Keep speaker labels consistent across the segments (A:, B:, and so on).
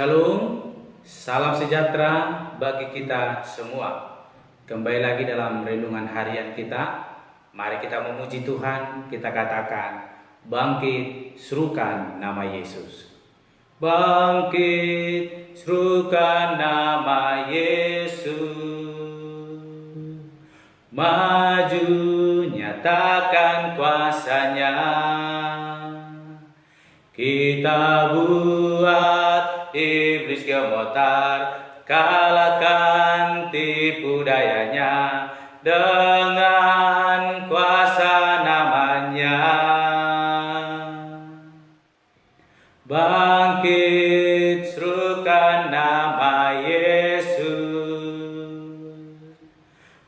A: Shalom, salam sejahtera bagi kita semua. Kembali lagi dalam renungan harian kita. Mari kita memuji Tuhan, kita katakan, bangkit, serukan nama Yesus. Bangkit, serukan nama Yesus. Maju, nyatakan kuasanya. Kita buat iblis gemetar, kalahkan tipu dayanya dengan kuasa namanya. Bangkit, serukan nama Yesus.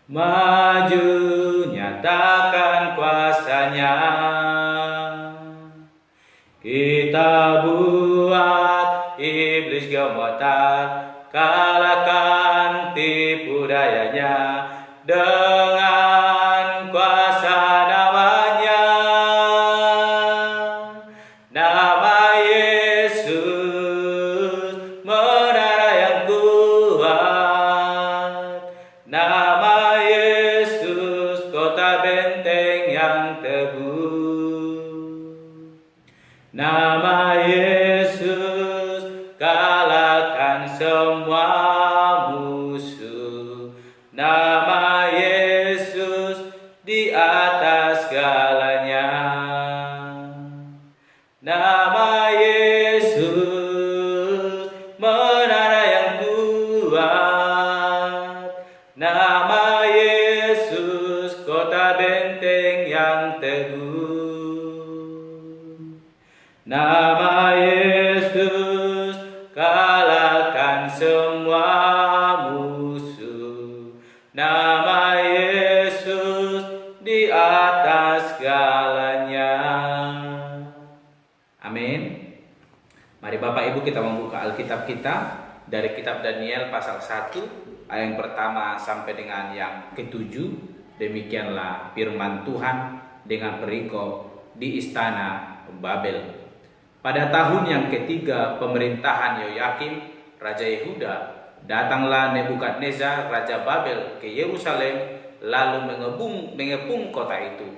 A: Maju, nyatakan kuasanya. Kita buat iblis gemetar, kalahkan tipu dayanya dengan kuasa namanya. Nama Yesus, menara yang kuat. Nama Yesus, kota benteng yang teguh. Nama Yesus, kalahkan semua musuh. Nama Yesus, di atas segalanya. Nama Yesus, menara yang kuat. Nama Yesus, kota benteng yang teguh. Nama Yesus, kalahkan semua musuh. Nama Yesus, di atas segalanya. Amin. Mari Bapak Ibu kita membuka Alkitab kita dari kitab Daniel pasal 1 ayat yang pertama sampai dengan yang ke-7. Demikianlah firman Tuhan dengan perikop di istana Babel. Pada tahun yang ketiga pemerintahan Yoyakim, Raja Yehuda, datanglah Nebukadnezar, Raja Babel ke Yerusalem, lalu mengepung kota itu.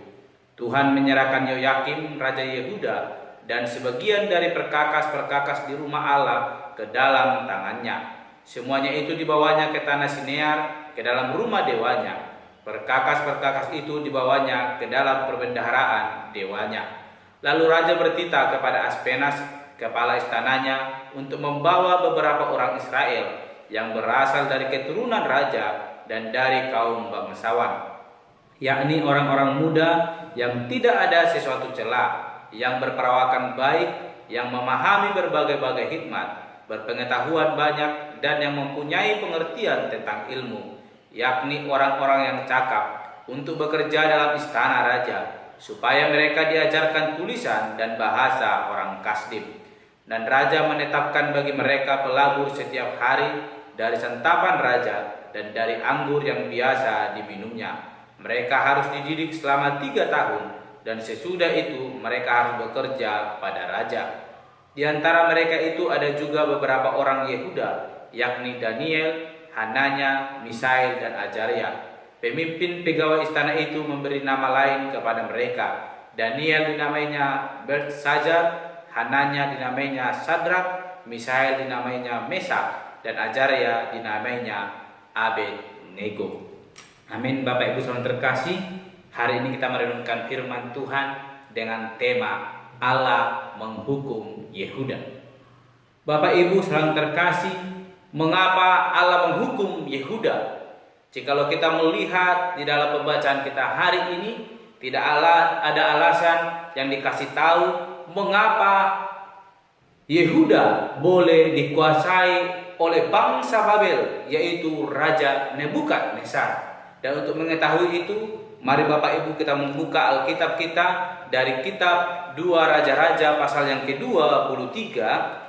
A: Tuhan menyerahkan Yoyakim, Raja Yehuda, dan sebagian dari perkakas-perkakas di rumah Allah ke dalam tangannya. Semuanya itu dibawanya ke tanah Sinear, ke dalam rumah dewanya. Perkakas-perkakas itu dibawanya ke dalam perbendaharaan dewanya. Lalu raja bertitah kepada Aspenas, kepala istananya, untuk membawa beberapa orang Israel yang berasal dari keturunan raja dan dari kaum bangsawan, yakni orang-orang muda yang tidak ada sesuatu celah, yang berperawakan baik, yang memahami berbagai-bagai hikmat, berpengetahuan banyak, dan yang mempunyai pengertian tentang ilmu, yakni orang-orang yang cakap untuk bekerja dalam istana raja, supaya mereka diajarkan tulisan dan bahasa orang Kasdim. Dan raja menetapkan bagi mereka pelabur setiap hari dari santapan raja dan dari anggur yang biasa diminumnya. Mereka harus dididik selama 3 tahun, dan sesudah itu mereka harus bekerja pada raja. Di antara mereka itu ada juga beberapa orang Yehuda, yakni Daniel, Hananya, Misael, dan Azaria. Pemimpin pegawai istana itu memberi nama lain kepada mereka. Daniel dinamainya Belteshazzar, Hananya dinamainya Sadrak, Misael dinamainya Mesak, dan Azaria dinamainya Abednego. Amin. Bapak Ibu saudara terkasih, hari ini kita merenungkan firman Tuhan dengan tema Allah menghukum Yehuda. Bapak Ibu saudara terkasih, mengapa Allah menghukum Yehuda? Jikalau kita melihat di dalam pembacaan kita hari ini, tidak ada alasan yang dikasih tahu mengapa Yehuda boleh dikuasai oleh bangsa Babel, yaitu Raja Nebukadnezar. Dan untuk mengetahui itu, mari Bapak Ibu kita membuka Alkitab kita dari kitab 2 Raja-Raja pasal yang ke-23,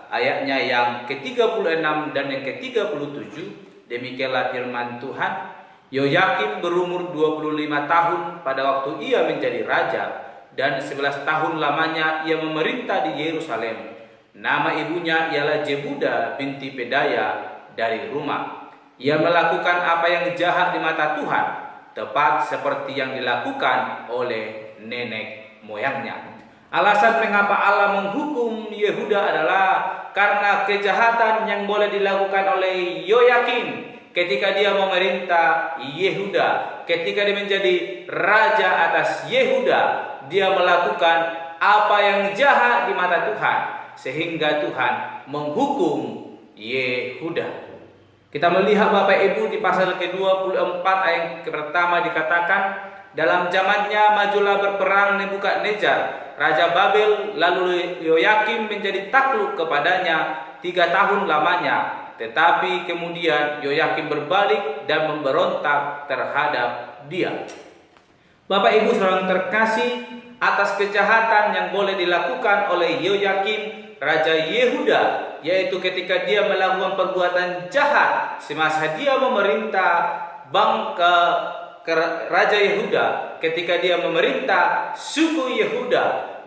A: ayatnya yang ke-36 dan yang ke-37. Demikianlah firman Tuhan. Yoyakim berumur 25 tahun pada waktu ia menjadi raja, dan 11 tahun lamanya ia memerintah di Yerusalem. Nama ibunya ialah Jebuda binti Pedaya dari rumah. Ia melakukan apa yang jahat di mata Tuhan, tepat seperti yang dilakukan oleh nenek moyangnya. Alasan mengapa Allah menghukum Yehuda adalah karena kejahatan yang boleh dilakukan oleh Yoyakim ketika dia memerintah Yehuda, ketika dia menjadi raja atas Yehuda. Dia melakukan apa yang jahat di mata Tuhan, sehingga Tuhan menghukum Yehuda. Kita melihat Bapak Ibu di pasal ke-24 ayat pertama dikatakan, dalam zamannya majulah berperang Nebukadnezar raja Babel, lalu Yoyakim menjadi takluk kepadanya 3 tahun lamanya. Tetapi kemudian Yoyakim berbalik dan memberontak terhadap dia. Bapak Ibu saudara terkasih, atas kejahatan yang boleh dilakukan oleh Yoyakim raja Yehuda, yaitu ketika dia melakukan perbuatan jahat semasa dia memerintah Raja Yehuda, ketika dia memerintah suku Yehuda,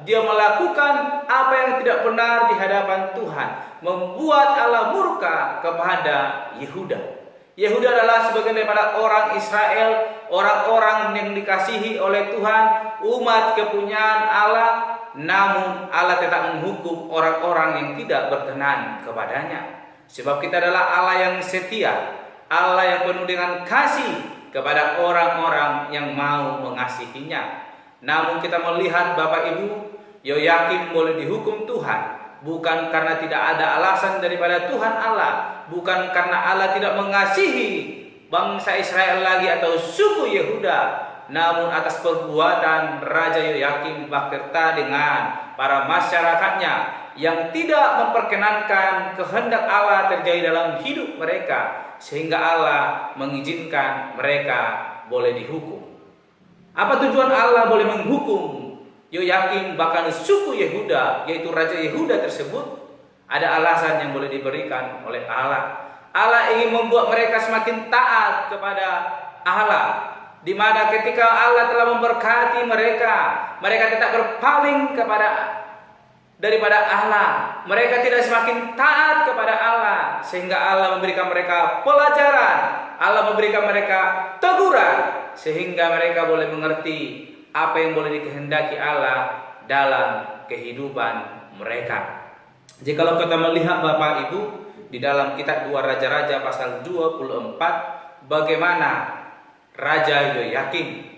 A: dia melakukan apa yang tidak benar di hadapan Tuhan, membuat Allah murka kepada Yehuda. Yehuda adalah sebagian daripada orang Israel, orang-orang yang dikasihi oleh Tuhan, umat kepunyaan Allah. Namun Allah tetap menghukum orang-orang yang tidak berkenan kepadanya. Sebab kita adalah Allah yang setia, Allah yang penuh dengan kasih kepada orang-orang yang mau mengasihinya. Namun kita melihat Bapak Ibu, Yoyakim boleh dihukum Tuhan bukan karena tidak ada alasan daripada Tuhan Allah, bukan karena Allah tidak mengasihi bangsa Israel lagi atau suku Yehuda, namun atas perbuatan Raja Yoyakim beserta dengan para masyarakatnya yang tidak memperkenankan kehendak Allah terjadi dalam hidup mereka, sehingga Allah mengizinkan mereka boleh dihukum. Apa tujuan Allah boleh menghukum Yoyakim bahkan suku Yehuda, yaitu Raja Yehuda tersebut? Ada alasan yang boleh diberikan oleh Allah. Allah ingin membuat mereka semakin taat kepada Allah, di mana ketika Allah telah memberkati mereka, mereka tetap berpaling daripada Allah. Mereka tidak semakin taat kepada Allah, sehingga Allah memberikan mereka pelajaran, Allah memberikan mereka teguran, sehingga mereka boleh mengerti apa yang boleh dikehendaki Allah dalam kehidupan mereka. Jikalau kita melihat Bapak Ibu di dalam kitab 2 Raja-Raja pasal 24, bagaimana Raja Yoyakim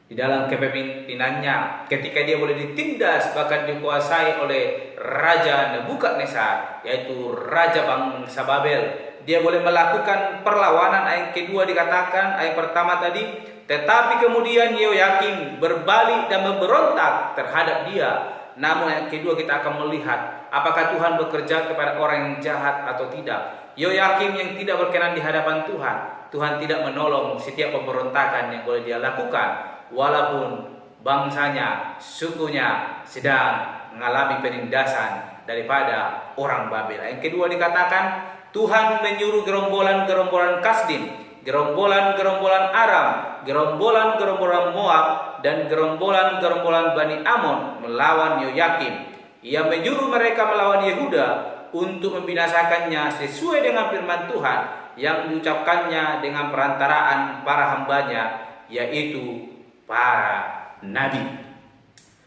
A: di dalam kepemimpinannya, ketika dia boleh ditindas bahkan dikuasai oleh Raja Nebukadnezar, yaitu Raja bangsa Babel, dia boleh melakukan perlawanan. Ayat kedua dikatakan, ayat pertama tadi, tetapi kemudian Yoyakim berbalik dan memberontak terhadap dia. Namun ayat kedua kita akan melihat apakah Tuhan bekerja kepada orang yang jahat atau tidak. Yoyakim yang tidak berkenan di hadapan Tuhan, Tuhan tidak menolong setiap pemberontakan yang boleh dia lakukan, walaupun bangsanya, sukunya sedang mengalami penindasan daripada orang Babel. Yang kedua dikatakan, Tuhan menyuruh gerombolan-gerombolan Kasdim, gerombolan-gerombolan Aram, gerombolan-gerombolan Moab, dan gerombolan-gerombolan Bani Amon melawan Yoyakim. Ia menyuruh mereka melawan Yehuda untuk membinasakannya sesuai dengan firman Tuhan yang diucapkannya dengan perantaraan para hambanya, yaitu para nabi.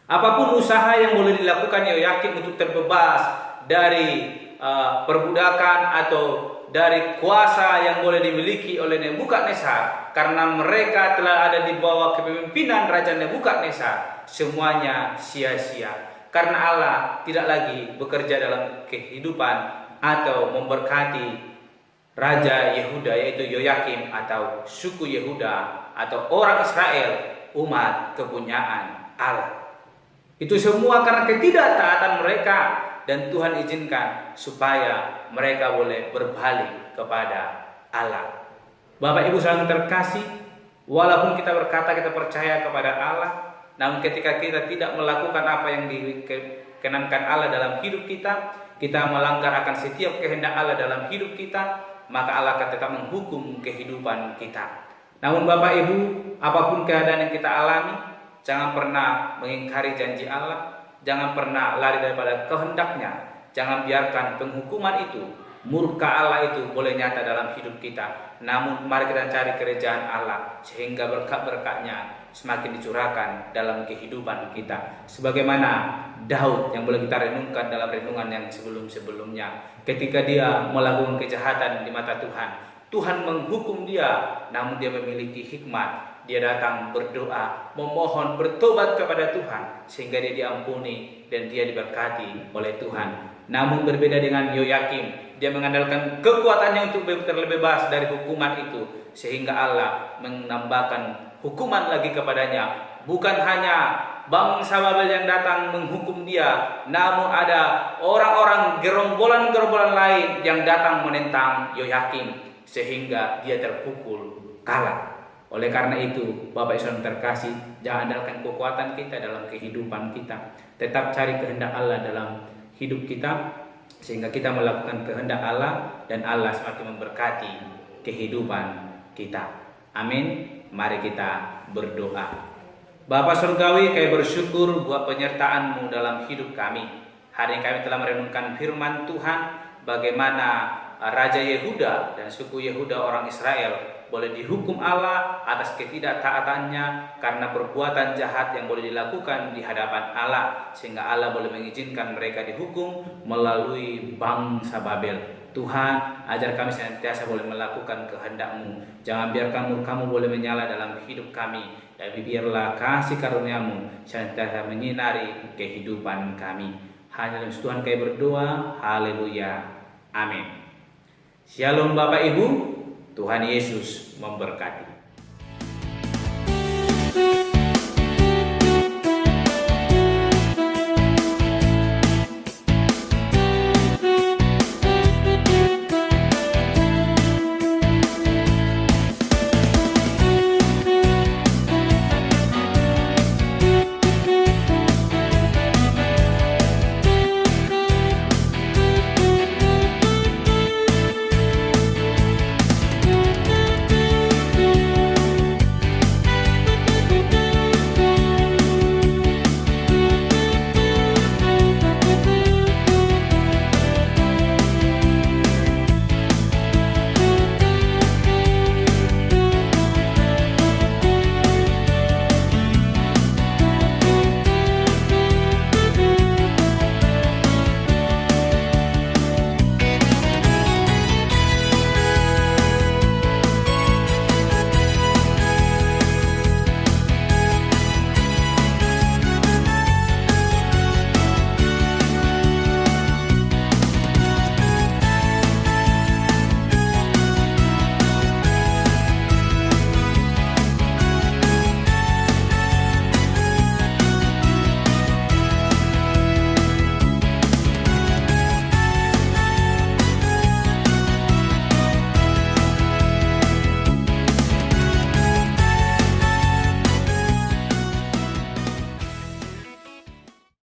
A: Apapun usaha yang boleh dilakukan Yoyakim untuk terbebas dari perbudakan atau dari kuasa yang boleh dimiliki oleh Nebukadnezar, karena mereka telah ada di bawah kepemimpinan Raja Nebukadnezar, semuanya sia-sia. Karena Allah tidak lagi bekerja dalam kehidupan atau memberkati Raja Yehuda, yaitu Yoyakim atau suku Yehuda atau orang Israel, umat kepunyaan Allah. Itu semua karena ketidaktaatan mereka, dan Tuhan izinkan supaya mereka boleh berbalik kepada Allah. Bapak Ibu saudara terkasih, walaupun kita berkata kita percaya kepada Allah, namun ketika kita tidak melakukan apa yang dikenankan Allah dalam hidup kita, kita melanggar akan setiap kehendak Allah dalam hidup kita, maka Allah akan tetap menghukum kehidupan kita. Namun Bapak Ibu, apapun keadaan yang kita alami, jangan pernah mengingkari janji Allah, jangan pernah lari daripada kehendaknya. Jangan biarkan penghukuman itu, murka Allah itu boleh nyata dalam hidup kita. Namun mari kita cari kerajaan Allah sehingga berkat-berkatnya semakin dicurahkan dalam kehidupan kita. Sebagaimana Daud yang boleh kita renungkan dalam renungan yang sebelum-sebelumnya. Ketika dia melakukan kejahatan di mata Tuhan, Tuhan menghukum dia, namun dia memiliki hikmat. Dia datang berdoa, memohon, bertobat kepada Tuhan sehingga dia diampuni dan dia diberkati oleh Tuhan. Namun berbeda dengan Yoyakim, dia mengandalkan kekuatannya untuk terbebas dari hukuman itu, sehingga Allah menambahkan hukuman lagi kepadanya. Bukan hanya bangsa Babel yang datang menghukum dia, namun ada orang-orang gerombolan-gerombolan lain yang datang menentang Yoyakim, sehingga dia terpukul kalah. Oleh karena itu, Bapak Ibu yang terkasih, jangan andalkan kekuatan kita dalam kehidupan kita. Tetap cari kehendak Allah dalam hidup kita, sehingga kita melakukan kehendak Allah dan Allah semakin memberkati kehidupan kita. Amin. Mari kita berdoa. Bapa Surgawi, kami bersyukur buat penyertaan-Mu dalam hidup kami. Hari ini kami telah merenungkan firman Tuhan, bagaimana Raja Yehuda dan suku Yehuda orang Israel boleh dihukum Allah atas ketidaktaatannya karena perbuatan jahat yang boleh dilakukan di hadapan Allah, sehingga Allah boleh mengizinkan mereka dihukum melalui bangsa Babel. Tuhan, ajar kami senantiasa boleh melakukan kehendak-Mu. Jangan biarkan murka-Mu boleh menyala dalam hidup kami, dan biarlah kasih karunia-Mu senantiasa menyinari kehidupan kami. Hanya dalam Tuhan kami berdoa. Haleluya. Amin. Shalom Bapak Ibu. Tuhan Yesus memberkati.